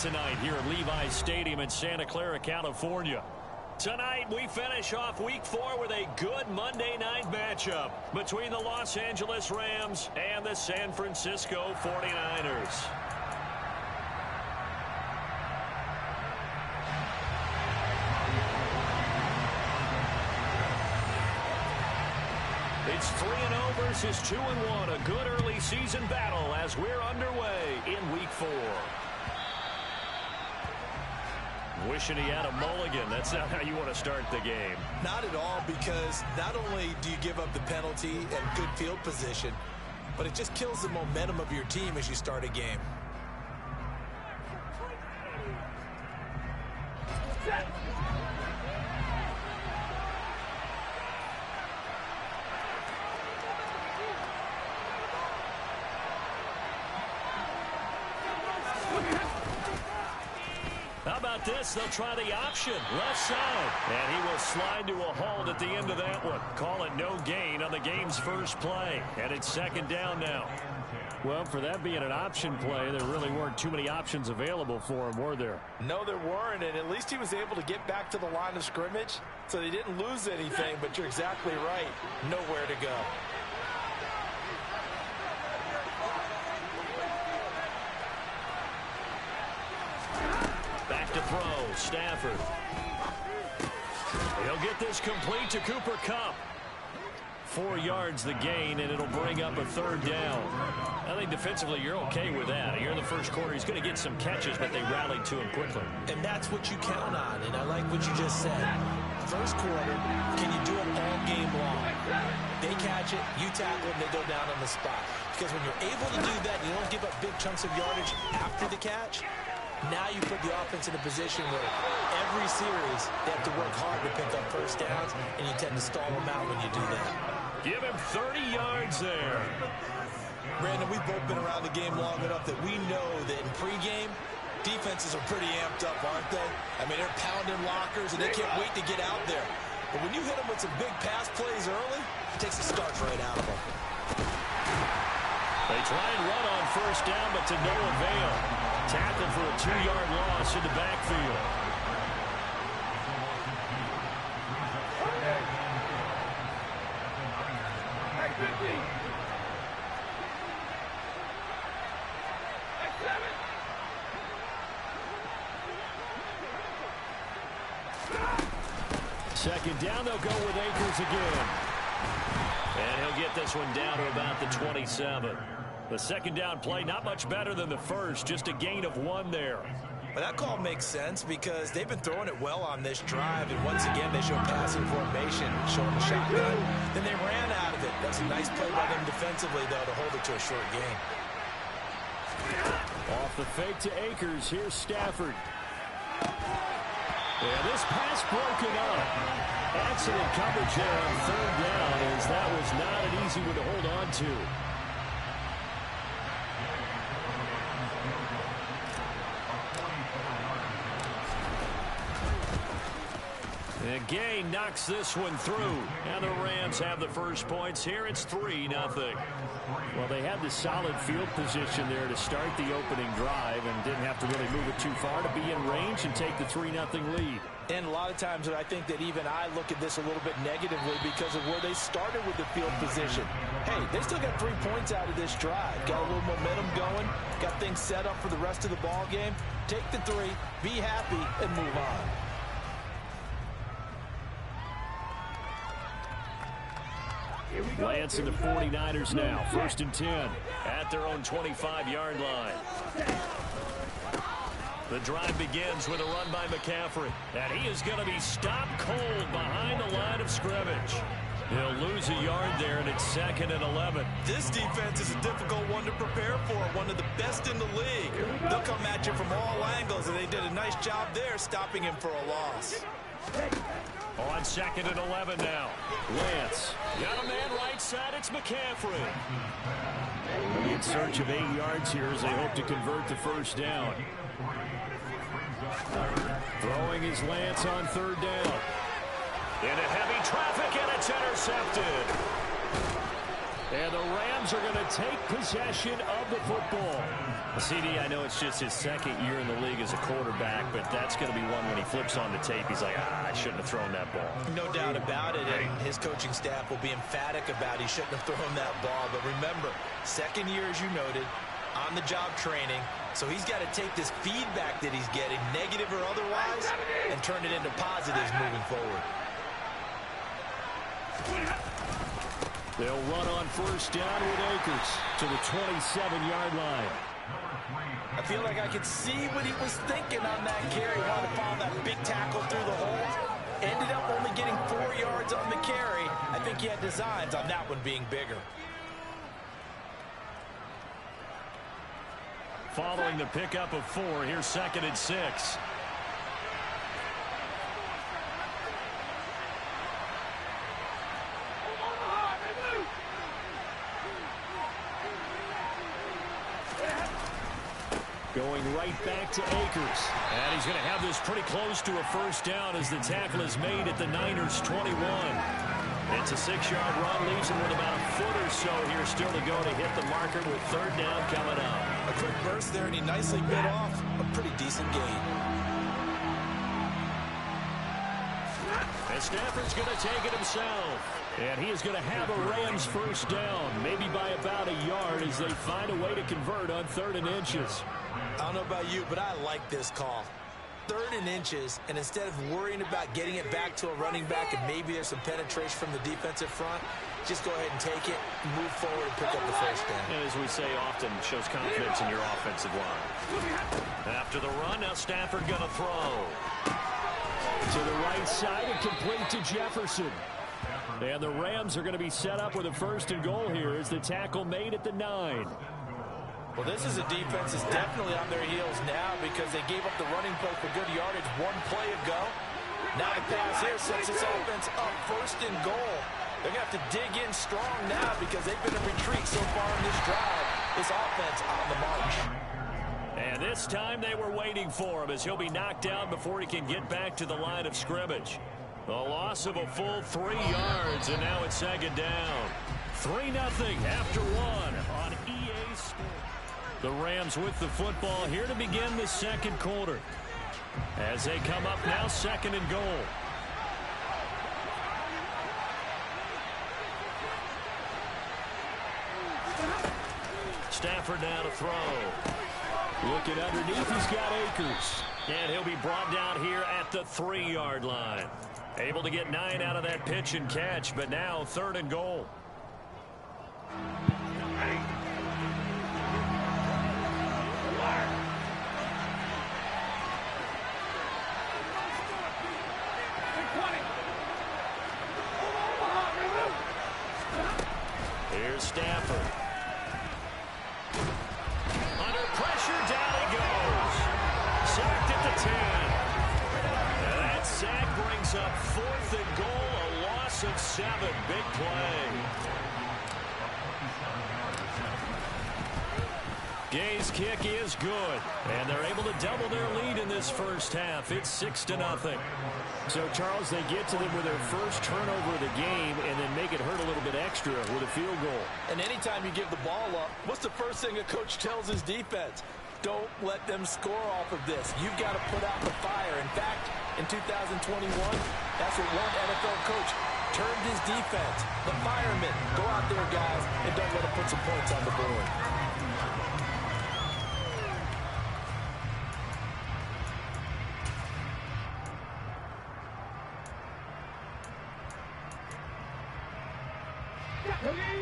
tonight here at Levi's Stadium in Santa Clara, California. Tonight, we finish off Week 4 with a good Monday night matchup between the Los Angeles Rams and the San Francisco 49ers. It's 3-0 versus 2-1, a good early season battle as we're underway in Week 4. Wishing he had a mulligan. That's not how you want to start the game. Not at all, because not only do you give up the penalty and good field position, but it just kills the momentum of your team as you start a game. How about this? They'll try the option. Left side. And he will slide to a halt at the end of that one. Call it no gain on the game's first play. And it's second down now. Well, for that being an option play, there really weren't too many options available for him, were there? No, there weren't, and at least he was able to get back to the line of scrimmage, so they didn't lose anything, but you're exactly right. Nowhere to go. Back to throw, Stafford. He'll get this complete to Cooper Kupp. 4 yards the gain, and it'll bring up a third down. I think defensively you're okay with that. Here in the first quarter, he's going to get some catches, but they rallied to him quickly. And that's what you count on, and I like what you just said. First quarter, can you do it all game long? They catch it, you tackle it, and they go down on the spot. Because when you're able to do that, you don't give up big chunks of yardage after the catch. Now you put the offense in a position where every series they have to work hard to pick up first downs, and you tend to stall them out when you do that. Give him 30 yards there. Brandon, we've both been around the game long enough that we know that in pregame, defenses are pretty amped up, aren't they? I mean, they're pounding lockers, and they can't wait to get out there. But when you hit them with some big pass plays early, it takes the starch right out of them. They try and run on first down, but to no avail. Tackled for a 2-yard loss in the backfield. Second down, they'll go with Akers again. And he'll get this one down to about the 27. The second down play, not much better than the first, just a gain of 1 there. But that call makes sense because they've been throwing it well on this drive, and once again they show passing formation, showing the shotgun. Then they ran out of it. That's a nice play by them defensively, though, to hold it to a short gain. Off the fake to Akers, here's Stafford. Yeah, this pass broken up. Excellent coverage there on third down, as that was not an easy one to hold on to. And Gay knocks this one through. And the Rams have the first points here. It's 3-0. Well, they had the solid field position there to start the opening drive and didn't have to really move it too far to be in range and take the 3-0 lead. And a lot of times I think that even I look at this a little bit negatively because of where they started with the field position. Hey, they still got 3 points out of this drive. Got a little momentum going. Got things set up for the rest of the ball game. Take the 3, be happy, and move on. Lance and the 49ers now. 1st and 10 at their own 25-yard line. The drive begins with a run by McCaffrey. And he is going to be stopped cold behind the line of scrimmage. He'll lose a yard there, and it's 2nd and 11. This defense is a difficult one to prepare for, one of the best in the league. They'll come at you from all angles, and they did a nice job there stopping him for a loss. On 2nd and 11 now. Lance. Got a man right side. It's McCaffrey. In search of 8 yards here as they hope to convert the first down. Throwing is Lance on 3rd down. Into heavy traffic, and it's intercepted. And the Rams are going to take possession of the football. CD, I know it's just his second year in the league as a quarterback, but that's going to be one when he flips on the tape. He's like, I shouldn't have thrown that ball. No doubt about it, and his coaching staff will be emphatic about he shouldn't have thrown that ball. But remember, second year, as you noted, on-the-job training, so he's got to take this feedback that he's getting, negative or otherwise, and turn it into positives moving forward. They'll run on first down with Akers to the 27-yard line. I feel like I could see what he was thinking on that carry. Wanted to follow that big tackle through the hole. Ended up only getting 4 yards on the carry. I think he had designs on that one being bigger. Following the pickup of 4, here's 2nd and 6. Going right back to Akers. And he's going to have this pretty close to a first down as the tackle is made at the Niners' 21. It's a 6-yard run, leaves him with about a foot or so here still to go to hit the marker with 3rd down coming up. A quick burst there, and he nicely bit off a pretty decent gain. And Stafford's going to take it himself. And he is going to have a Rams first down, maybe by about a yard as they find a way to convert on 3rd and inches. I don't know about you, but I like this call. 3rd and inches, and instead of worrying about getting it back to a running back and maybe there's some penetration from the defensive front, just go ahead and take it, move forward, and pick up the first down. And as we say often, shows confidence in your offensive line. After the run, now Stafford going to throw. To the right side and complete to Jefferson. And the Rams are going to be set up with a 1st and goal here as the tackle made at the 9. Well, this is a defense that's definitely on their heels now because they gave up the running play for good yardage 1 play ago. Now the pass here sets this offense up 1st and goal. They're going to have to dig in strong now because they've been in retreat so far in this drive. This offense on the march. And this time they were waiting for him as he'll be knocked down before he can get back to the line of scrimmage. A loss of a full 3 yards, and now it's 2nd down. 3-0 after 1 on EA Sports. The Rams with the football here to begin the 2nd quarter. As they come up now, 2nd and goal. Stafford now to throw. Looking underneath, he's got Akers. And he'll be brought down here at the 3-yard line. Able to get 9 out of that pitch and catch, but now 3rd and goal. Here's Stafford. Under pressure, down he goes. Sacked at the 10. And that sack brings up 4th and goal, a loss of 7. Big play. Gay's kick is good, and they're able to double their lead in this first half. It's 6-0. So, Charles, they get to them with their first turnover of the game and then make it hurt a little bit extra with a field goal. And anytime you give the ball up, what's the first thing a coach tells his defense? Don't let them score off of this. You've got to put out the fire. In fact, in 2021, that's what one NFL coach termed his defense. The firemen. Go out there, guys, and don't let them put some points on the board.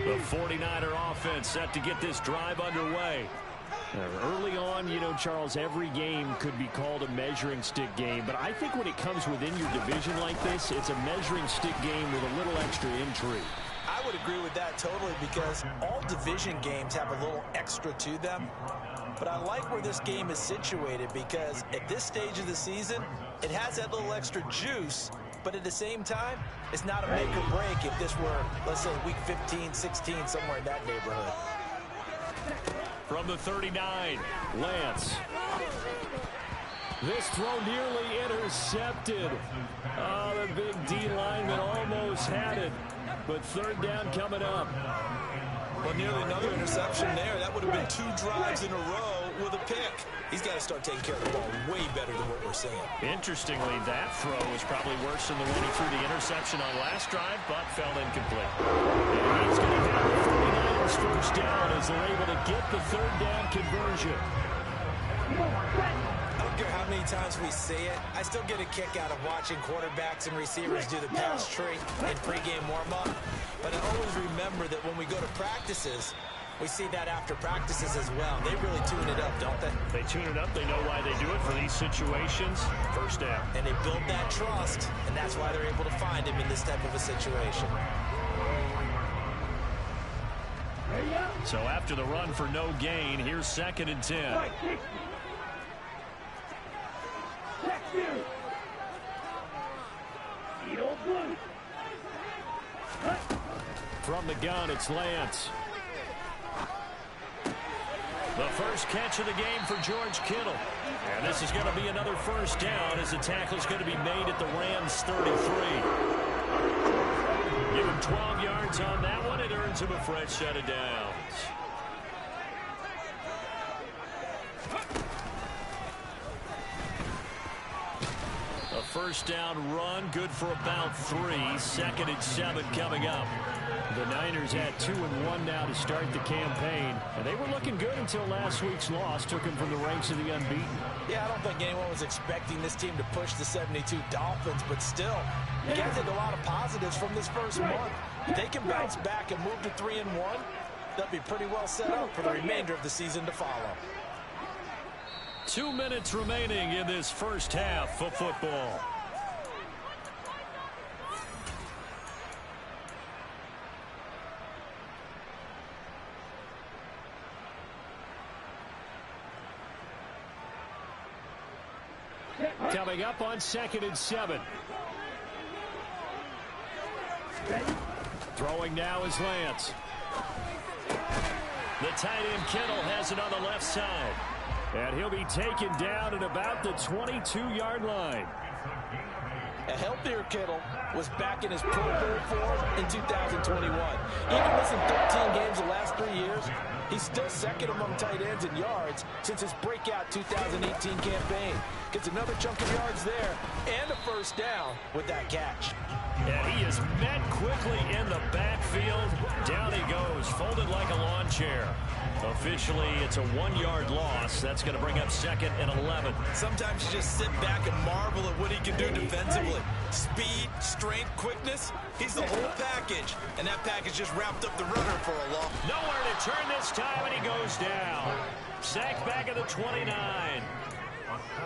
The 49er offense set to get this drive underway. Early on, you know, Charles, every game could be called a measuring stick game, but I think when it comes within your division like this, it's a measuring stick game with a little extra intrigue. I would agree with that totally because all division games have a little extra to them. But I like where this game is situated because at this stage of the season, it has that little extra juice. But at the same time, it's not a make or break if this were, let's say, week 15, 16, somewhere in that neighborhood. From the 39, Lance. This throw nearly intercepted. Oh, the big D lineman almost had it. But 3rd down coming up. Well, nearly another interception there. That would have been 2 drives in a row with a pick. He's got to start taking care of the ball way better than what we're seeing. Interestingly, that throw was probably worse than the one he threw the interception on last drive, but fell incomplete. And he's going to get the 49ers first down as they're able to get the third down conversion. I don't care how many times we say it, I still get a kick out of watching quarterbacks and receivers do the pass tree in pregame warm-up. But I always remember that when we go to practices, we see that after practices as well. They really tune it up, don't they? They tune it up. They know why they do it for these situations. First down. And they build that trust, and that's why they're able to find him in this type of a situation. So after the run for no gain, here's 2nd and 10. From the gun, it's Lance. The first catch of the game for George Kittle. And this is going to be another first down as the tackle is going to be made at the Rams 33. Give him 12 yards on that one. It earns him a fresh set of downs. A first down run, good for about 3. 2nd and 7 coming up. The Niners had 2-1 now to start the campaign, and they were looking good until last week's loss took them from the ranks of the unbeaten. Yeah, I don't think anyone was expecting this team to push the 72 Dolphins, but still, you got to take a lot of positives from this first month. If they can bounce back and move to 3-1, they'll be pretty well set up for the remainder of the season to follow. 2 minutes remaining in this first half of football. Coming up on 2nd and 7. Throwing now is Lance. The tight end Kittle has it on the left side. And he'll be taken down at about the 22-yard line. A healthier Kittle was back in his Pro Bowl form in 2021. Even missing 13 games the last 3 years, he's still second among tight ends in yards since his breakout 2018 campaign. Gets another chunk of yards there and a first down with that catch. And he is met quickly in the backfield. Down he goes, folded like a lawn chair. Officially, it's a 1-yard loss. That's going to bring up 2nd and 11. Sometimes you just sit back and marvel at what he can do defensively. Speed, strength, quickness, he's the whole package. And that package just wrapped up the runner for a loss. Nowhere to turn this time, and he goes down. Sacked back at the 29.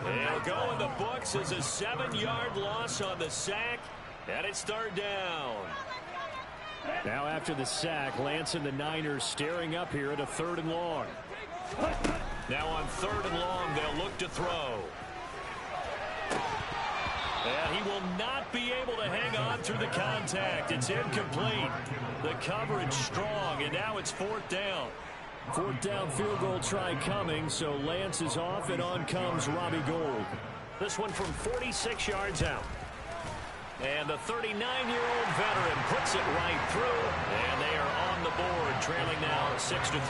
He'll go in the books as a 7-yard loss on the sack, and it's 3rd down. Now after the sack, Lance and the Niners staring up here at a 3rd and long. Now on 3rd and long, they'll look to throw. And he will not be able to hang on through the contact. It's incomplete. The coverage strong, and now it's 4th down. 4th down field goal try coming, so Lance is off, and on comes Robbie Gould. This one from 46 yards out. And the 39-year-old veteran puts it right through, and they are on the board, trailing now 6-3.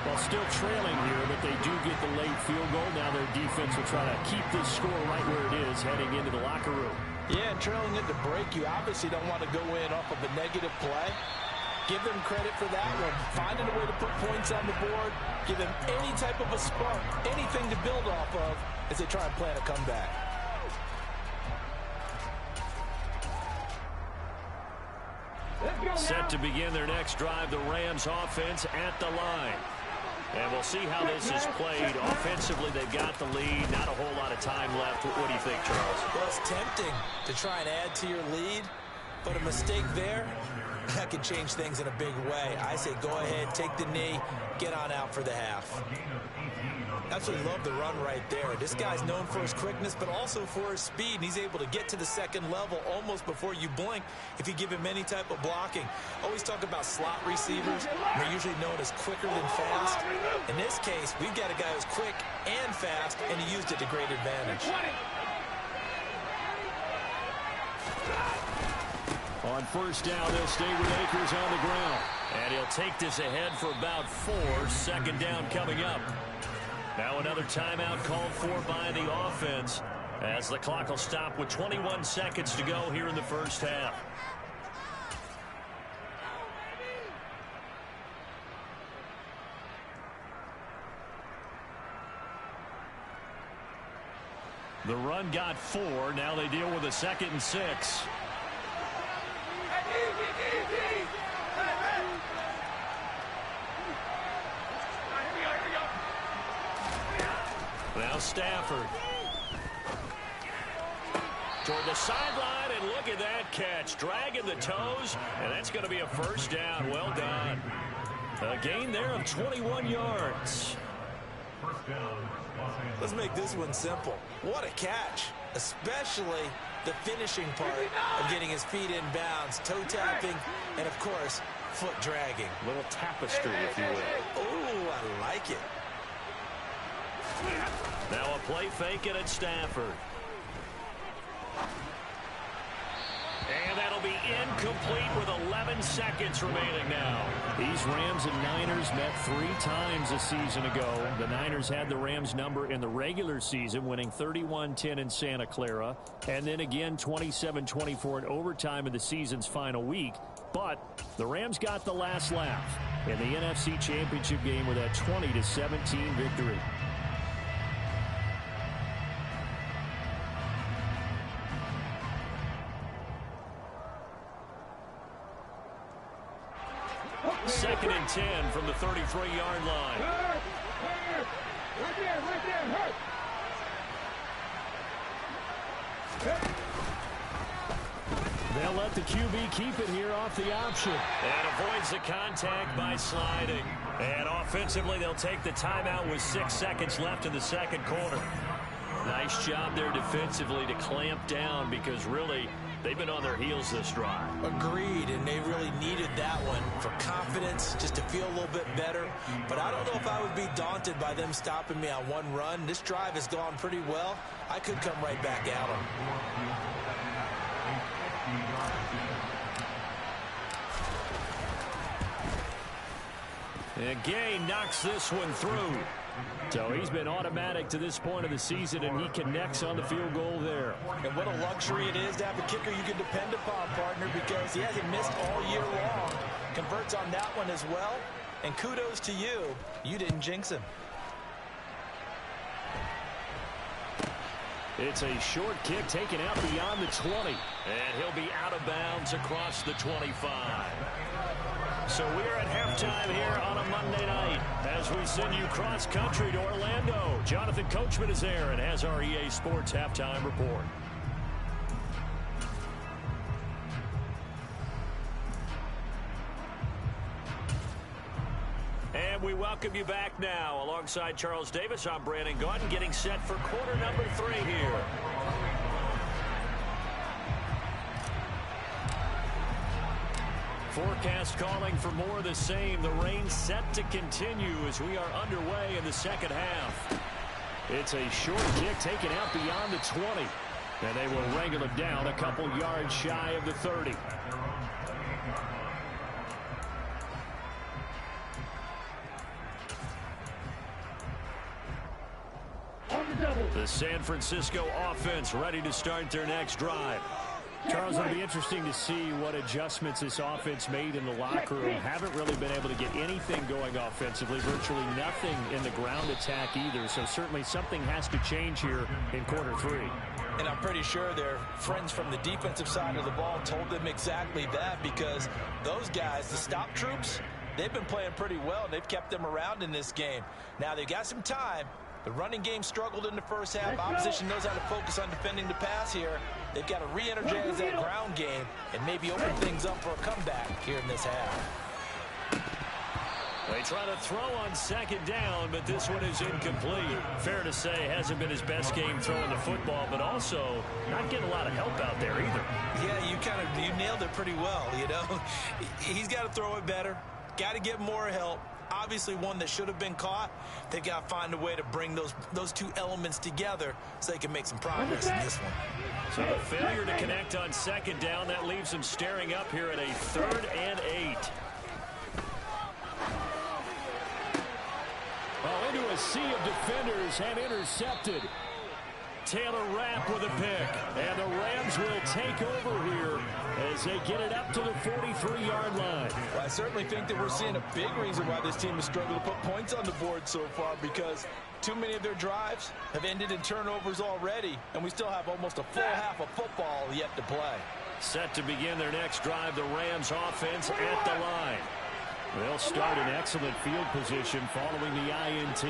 Well, still trailing here, but they do get the late field goal. Now their defense will try to keep this score right where it is heading into the locker room. Yeah, and trailing it to break, you obviously don't want to go in off of a negative play. Give them credit for that one. Finding a way to put points on the board. Give them any type of a spark, anything to build off of as they try and plan a comeback. Set to begin their next drive, the Rams offense at the line. And we'll see how this is played. Offensively, they've got the lead. Not a whole lot of time left. What do you think, Charles? Well, it's tempting to try and add to your lead, but a mistake there, that could change things in a big way. I say go ahead, take the knee, get on out for the half. Absolutely love the run right there. This guy's known for his quickness, but also for his speed. He's able to get to the second level almost before you blink if you give him any type of blocking. Always talk about slot receivers. They're usually known as quicker than fast. In this case, we've got a guy who's quick and fast, and he used it to great advantage. On first down, they'll stay with Akers on the ground. And he'll take this ahead for about 4. Second down coming up. Now another timeout called for by the offense, as the clock will stop with 21 seconds to go here in the first half. The run got 4. Now they deal with a 2nd and 6. Now Stafford. Toward the sideline, and look at that catch. Dragging the toes, and that's going to be a first down. Well done. A gain there of 21 yards. Let's make this one simple. What a catch, especially the finishing part of getting his feet in bounds, toe tapping, and of course, foot dragging. A little tapestry, if you will. Ooh, I like it. Now a play fake it at Stafford. And that'll be incomplete with 11 seconds remaining now. These Rams and Niners met 3 times a season ago. The Niners had the Rams number in the regular season, winning 31-10 in Santa Clara, and then again 27-24 in overtime in the season's final week. But the Rams got the last laugh in the NFC Championship game with that 20-17 victory. Second and 10 from the 33-yard line. They'll let the QB keep it here off the option. And avoids the contact by sliding. And offensively, they'll take the timeout with 6 seconds left in the second quarter. Nice job there defensively to clamp down, because really they've been on their heels this drive. Agreed, and they really needed that one for confidence, just to feel a little bit better. But I don't know if I would be daunted by them stopping me on one run. This drive has gone pretty well. I could come right back at them. And Gay knocks this one through. So he's been automatic to this point of the season, and he connects on the field goal there. And what a luxury it is to have a kicker you can depend upon, partner, because he hasn't missed all year long. Converts on that one as well. And kudos to you. You didn't jinx him. It's a short kick taken out beyond the 20. And he'll be out of bounds across the 25. So we're at halftime here on a Monday night as we send you cross-country to Orlando. Jonathan Coachman is there and has our EA Sports halftime report. And we welcome you back now. Alongside Charles Davis, I'm Brandon Gaudin, getting set for quarter number 3 here. Forecast calling for more of the same. The rain set to continue as we are underway in the second half. It's a short kick taken out beyond the 20. And they will wrangle it down a couple yards shy of the 30. The San Francisco offense ready to start their next drive. Charles, it'll be interesting to see what adjustments this offense made in the locker room. Haven't really been able to get anything going offensively, virtually nothing in the ground attack either. So certainly something has to change here in quarter 3. And I'm pretty sure their friends from the defensive side of the ball told them exactly that, because those guys, the stop troops, they've been playing pretty well. They've kept them around in this game. Now they've got some time. The running game struggled in the first half. Opposition knows how to focus on defending the pass here. They've got to re-energize that ground game and maybe open things up for a comeback here in this half. They try to throw on second down, but this one is incomplete. Fair to say, hasn't been his best game throwing the football, but also not getting a lot of help out there either. Yeah, you nailed it pretty well, you know. He's got to throw it better. Got to get more help. Obviously one that should have been caught. They've got to find a way to bring those two elements together so they can make some progress in this one. So a failure to connect on second down, that leaves them staring up here at a 3rd and 8. a sea of defenders and intercepted. Taylor Rapp with a pick. And the Rams will take over here as they get it up to the 43-yard line. Well, I certainly think that we're seeing a big reason why this team has struggled to put points on the board so far, because too many of their drives have ended in turnovers already, and we still have almost a full half of football yet to play. Set to begin their next drive, the Rams offense at the line. They'll start in excellent field position following the INT.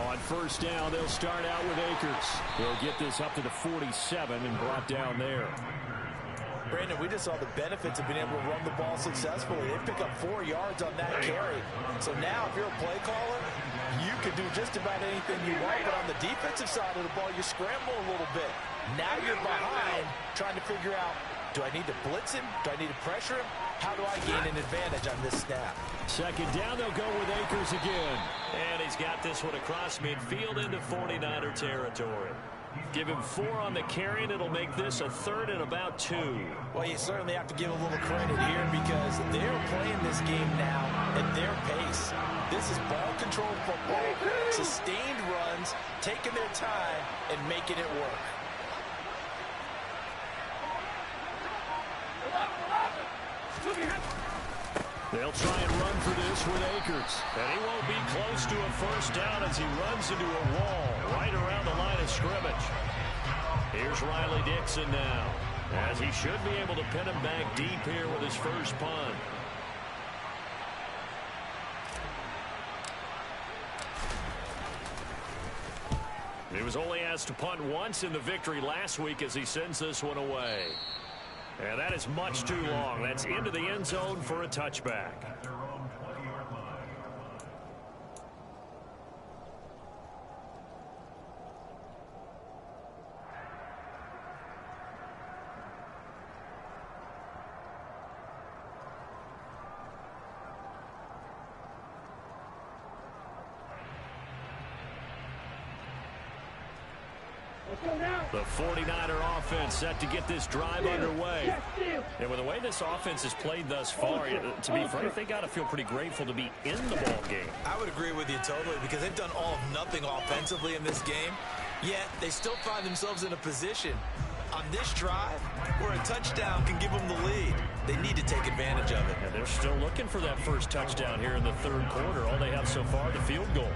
On first down, they'll start out with Akers. They'll get this up to the 47 and brought down there. Brandon, we just saw the benefits of being able to run the ball successfully. They pick up 4 yards on that carry. So now if you're a play caller, you can do just about anything you want. But on the defensive side of the ball, you scramble a little bit. Now you're behind trying to figure out, do I need to blitz him? Do I need to pressure him? How do I gain an advantage on this snap? Second down, they'll go with Akers again. And he's got this one across midfield into 49er territory. Give him 4 on the carry, and it'll make this a 3rd and about 2. Well, you certainly have to give a little credit here because they're playing this game now at their pace. This is ball control football, sustained runs, taking their time, and making it work. They'll try and run for this with Akers. And he won't be close to a first down as he runs into a wall right around the line of scrimmage. Here's Riley Dixon now, as he should be able to pin him back deep here with his first punt. He was only asked to punt once in the victory last week as he sends this one away. And that is much too long. That's into the end zone for a touchback. The 49er offense set to get this drive underway. And with the way this offense has played thus far, to be frank, they got to feel pretty grateful to be in the ball game. I would agree with you totally because they've done all of nothing offensively in this game, yet they still find themselves in a position on this drive where a touchdown can give them the lead. They need to take advantage of it. And they're still looking for that first touchdown here in the 3rd quarter. All they have so far, the field goal.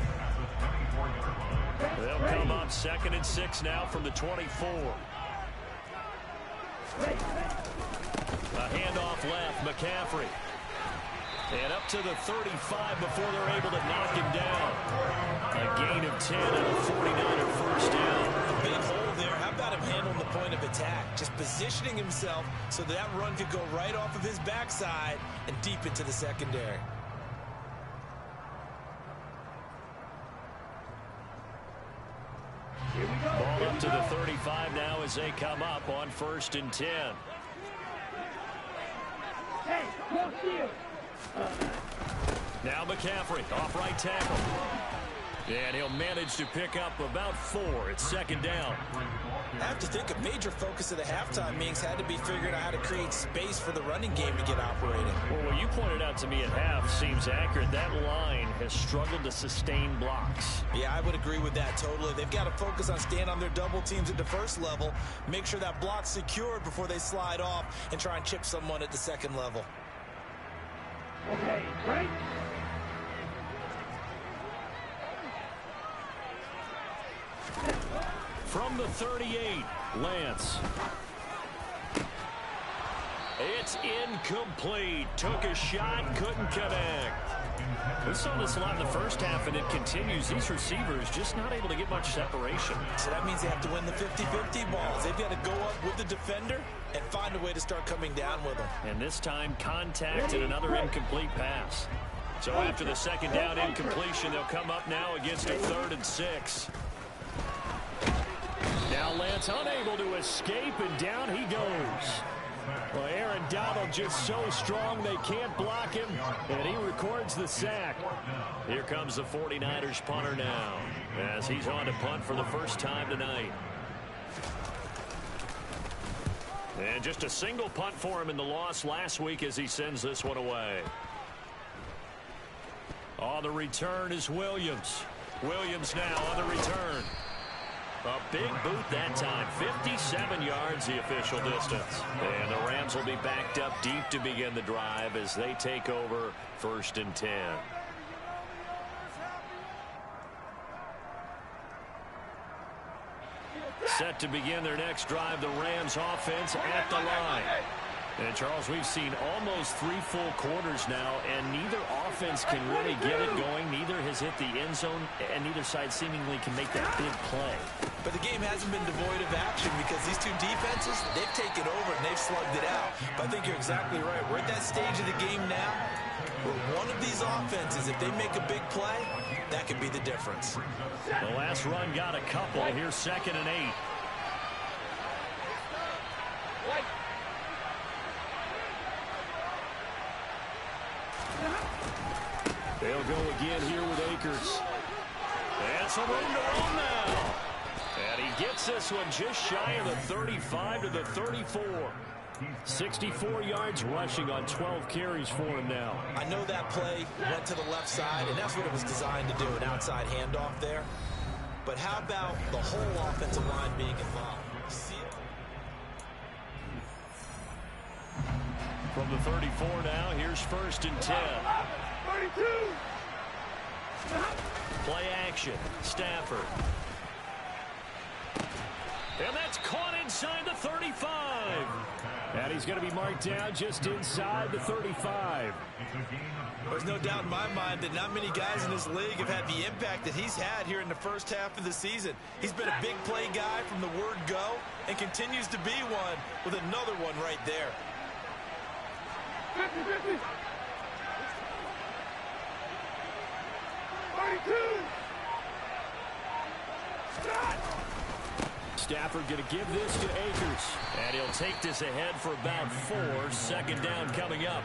They'll come up 2nd and 6 now from the 24. A handoff left, McCaffrey. And up to the 35 before they're able to knock him down. A gain of 10 and a 49er first down. A big hole there. How about him handling the point of attack? Just positioning himself so that run could go right off of his backside and deep into the secondary. Ball up to the 35 now as they come up on 1st and 10. Now McCaffrey off right tackle. And he'll manage to pick up about 4. It's 2nd down. I have to think a major focus of the halftime meetings had to be figuring out how to create space for the running game to get operating. Well, what you pointed out to me at half seems accurate. That line has struggled to sustain blocks. Yeah, I would agree with that totally. They've got to focus on staying on their double teams at the first level, make sure that block's secured before they slide off and try and chip someone at the 2nd level. Okay, right? From the 38, Lance. It's incomplete. Took a shot, couldn't connect. We saw this a lot in the first half, and it continues. These receivers just not able to get much separation. So that means they have to win the 50-50 balls. They've got to go up with the defender and find a way to start coming down with them. And this time, contact and another incomplete pass. So after the 2nd down incompletion, they'll come up now against a 3rd and 6. Now Lance unable to escape, and down he goes. Well, Aaron Donald just so strong they can't block him, and he records the sack. Here comes the 49ers punter now, as he's on to punt for the first time tonight. And just a single punt for him in the loss last week as he sends this one away. On the return is Williams. Williams now on the return. A big boot that time. 57 yards the official distance. And the Rams will be backed up deep to begin the drive as they take over 1st and 10. Set to begin their next drive, the Rams offense at the line. And, Charles, we've seen almost 3 full quarters now, and neither offense can really get it going. Neither has hit the end zone, and neither side seemingly can make that big play. But the game hasn't been devoid of action because these two defenses, they've taken over and they've slugged it out. But I think you're exactly right. We're at that stage of the game now where one of these offenses, if they make a big play, that could be the difference. The last run got a couple. Here's 2nd and 8. They'll go again here with Akers. And some room to run now. And he gets this one just shy of the 35 to the 34. 64 yards rushing on 12 carries for him now. I know that play went to the left side, and that's what it was designed to do, an outside handoff there. But how about the whole offensive line being involved? From the 34 now, here's 1st and 10. 32. Play action. Stafford. And that's caught inside the 35. And he's going to be marked down just inside the 35. There's no doubt in my mind that not many guys in this league have had the impact that he's had here in the first half of the season. He's been a big play guy from the word go and continues to be one with another one right there. 50, 50. 32. Stop. Stafford going to give this to Akers. And he'll take this ahead for about 4. 2nd down coming up.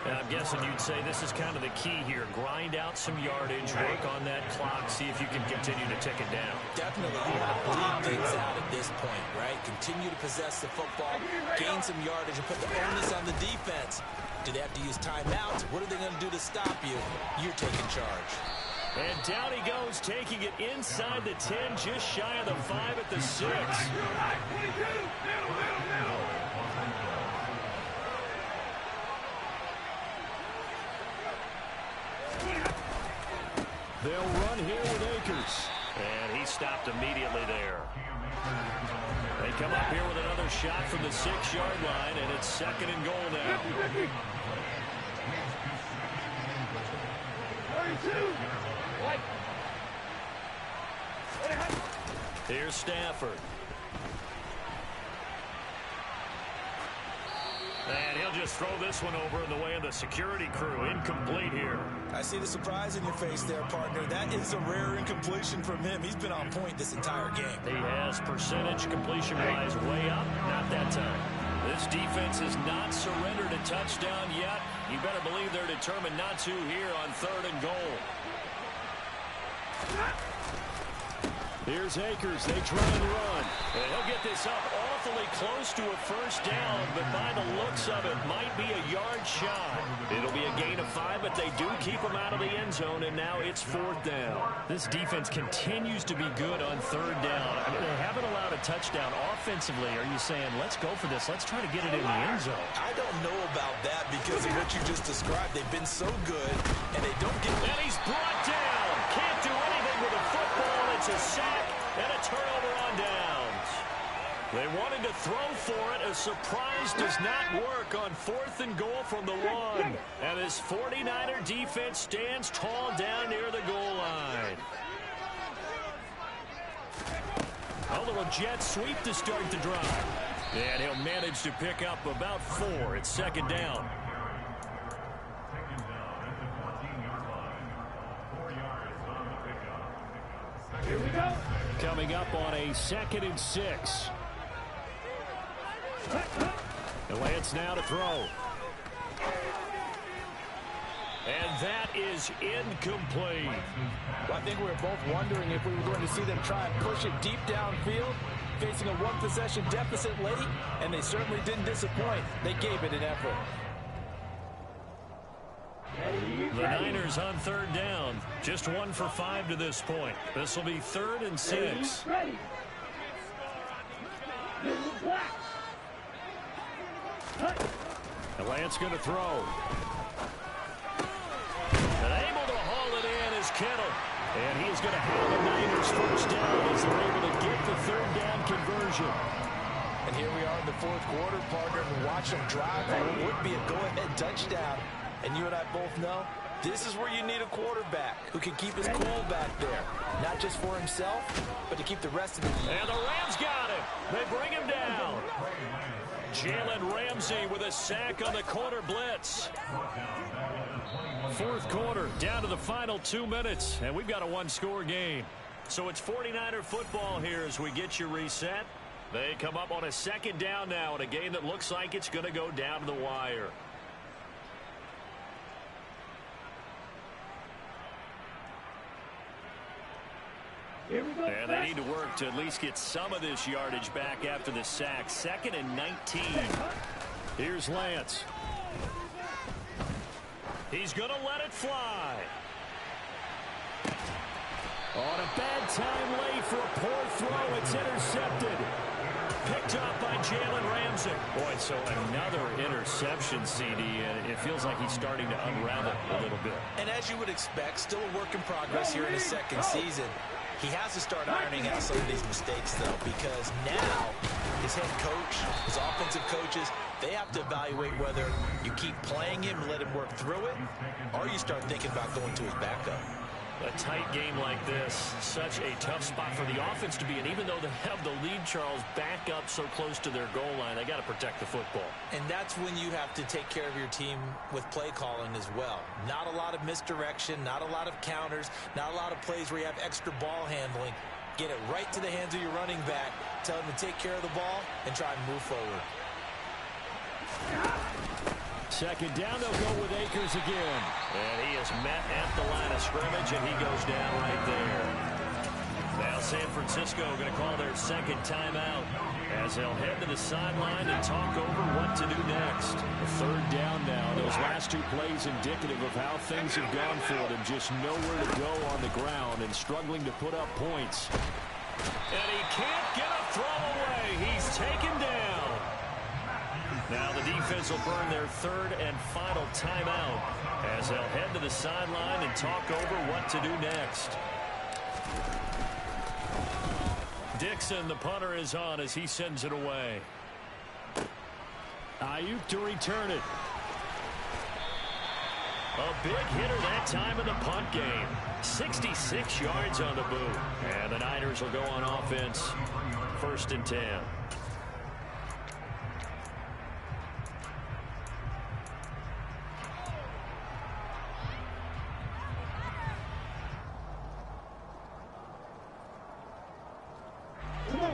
And I'm guessing you'd say this is kind of the key here. Grind out some yardage, work on that clock, see if you can continue to tick it down. Definitely. You want to bleed things out at this point, right? Continue to possess the football, gain some yardage, and put the onus on the defense. Do they have to use timeouts? What are they going to do to stop you? You're taking charge. And down he goes, taking it inside the 10, just shy of the 5 at the 6. 22. They'll run here with Akers. And he stopped immediately there. They come up here with another shot from the 6-yard line, and it's 2nd and goal now. 32. Here's Stafford. And he'll just throw this one over in the way of the security crew. Incomplete here. I see the surprise in your face there, partner. That is a rare incompletion from him. He's been on point this entire game. He has percentage completion-wise way up. Not that time. This defense has not surrendered a touchdown yet. You better believe they're determined not to here on 3rd and goal. Here's Akers. They try and run. And he'll get this up awfully close to a 1st down, but by the looks of it, might be a yard shy. It'll be a gain of 5, but they do keep him out of the end zone, and now it's 4th down. This defense continues to be good on 3rd down. I mean, they haven't allowed a touchdown. Offensively, are you saying, let's go for this, let's try to get it in the end zone? I don't know about that because of what you just described. They've been so good, and they don't get... And he's brought down. Can't do anything with a football. It's a sack and a turnover on downs. They wanted to throw for it. A surprise does not work on 4th and goal from the 1. And this 49er defense stands tall down near the goal line. A little jet sweep to start the drive. And he'll manage to pick up about 4. It's 2nd down. Here we go. Coming up on a 2nd and 6. And Lance now to throw. And that is incomplete. Well, I think we were both wondering if we were going to see them try and push it deep downfield, facing a 1-possession deficit late, and they certainly didn't disappoint. They gave it an effort. The Niners on third down. Just 1 for 5 to this point. This will be 3rd and 6. And Lance going to throw. And able to haul it in is Kittle. And he's going to have the Niners first down as they're able to get the 3rd down conversion. And here we are in the 4th quarter, partner, and watch them drive for what would be a go-ahead touchdown. And you and I both know this is where you need a quarterback who can keep his cool back there. Not just for himself, but to keep the rest of the team. And the Rams got him. They bring him down. Jalen Ramsey with a sack on the corner blitz. 4th quarter, down to the final 2 minutes, and we've got a 1-score game. So it's 49er football here as we get you reset. They come up on a 2nd down now in a game that looks like it's going to go down to the wire. And they need to work to at least get some of this yardage back after the sack. 2nd and 19. Here's Lance. He's going to let it fly. On a bad time late for a poor throw. It's intercepted. Picked up by Jalen Ramsey. Boy, so another interception, CD, and it feels like he's starting to unravel a little bit. And as you would expect, still a work in progress here in his 2nd season. He has to start ironing out some of these mistakes, though, because now his head coach, his offensive coaches, they have to evaluate whether you keep playing him and let him work through it, or you start thinking about going to his backup. A tight game like this, such a tough spot for the offense to be in. Even though they have the lead, Charles, back up so close to their goal line, they got to protect the football. And that's when you have to take care of your team with play calling as well. Not a lot of misdirection, not a lot of counters, not a lot of plays where you have extra ball handling. Get it right to the hands of your running back, tell him to take care of the ball, and try and move forward. 2nd down, they'll go with Akers again. And he is met at the line of scrimmage, and he goes down right there. Now San Francisco going to call their 2nd timeout as they'll head to the sideline and talk over what to do next. A 3rd down now. Those last 2 plays indicative of how things have gone for them. Just nowhere to go on the ground and struggling to put up points. And he can't get a throw away. He's taken down. Now the defense will burn their 3rd and final timeout as they'll head to the sideline and talk over what to do next. Dixon, the punter, is on as he sends it away. Ayuk to return it. A big hitter that time in the punt game. 66 yards on the boot. And the Niners will go on offense. 1st and 10.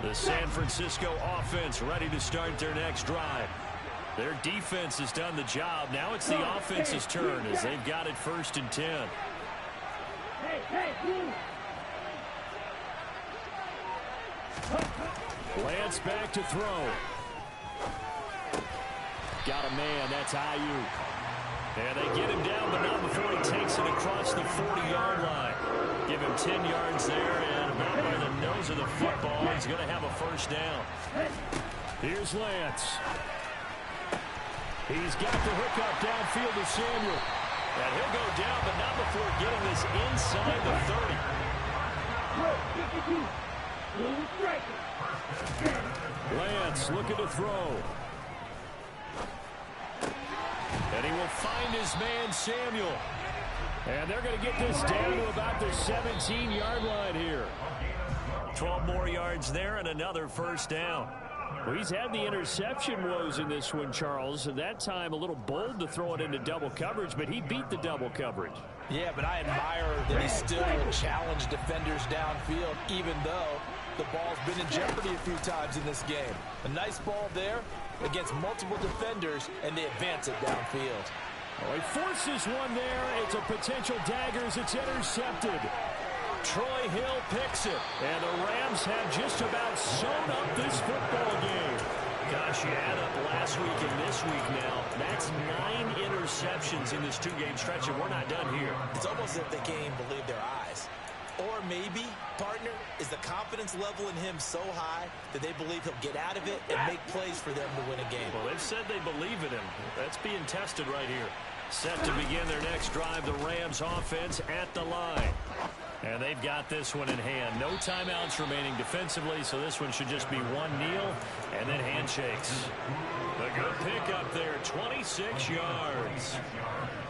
The San Francisco offense ready to start their next drive. Their defense has done the job. Now it's the offense's turn as they've got it 1st and 10. Lance back to throw. Got a man. That's Ayuk. And they get him down, but not before he takes it across the 40-yard line. Give him 10 yards there, and about by the nose of the football, he's going to have a 1st down. Here's Lance. He's got the hookup downfield to Samuel. And he'll go down, but not before getting this inside the 30. Lance looking to throw. And he will find his man, Samuel. And they're going to get this down to about the 17-yard line here. 12 more yards there and another 1st down. Well, he's had the interception woes in this one, Charles. And that time a little bold to throw it into double coverage, but he beat the double coverage. Yeah, but I admire that he still will challenge defenders downfield, even though the ball's been in jeopardy a few times in this game. A nice ball there against multiple defenders, and they advance it downfield. Oh, he forces one there. It's a potential dagger as it's intercepted. Troy Hill picks it, and the Rams have just about sewn up this football game. Gosh, you add up last week and this week now. That's 9 interceptions in this 2-game stretch, and we're not done here. It's almost as if they can't even believe their eyes. Or maybe, partner, is the confidence level in him so high that they believe he'll get out of it and make plays for them to win a game. Well, they've said they believe in him. That's being tested right here. Set to begin their next drive, the Rams offense at the line. And they've got this one in hand. No timeouts remaining defensively, so this one should just be one kneel and then handshakes. A good pickup there, 26 yards.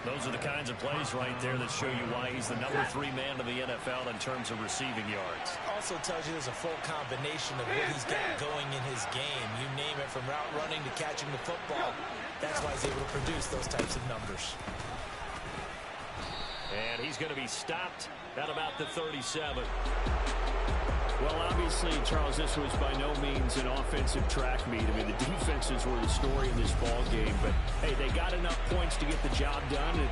Those are the kinds of plays right there that show you why he's the number 3 man of the NFL in terms of receiving yards. Also tells you there's a full combination of what he's got going in his game. You name it, from route running to catching the football. That's why he's able to produce those types of numbers. And he's going to be stopped at about the 37. Well, obviously, Charles, this was by no means an offensive track meet. I mean, the defenses were the story in this ball game. But, hey, they got enough points to get the job done.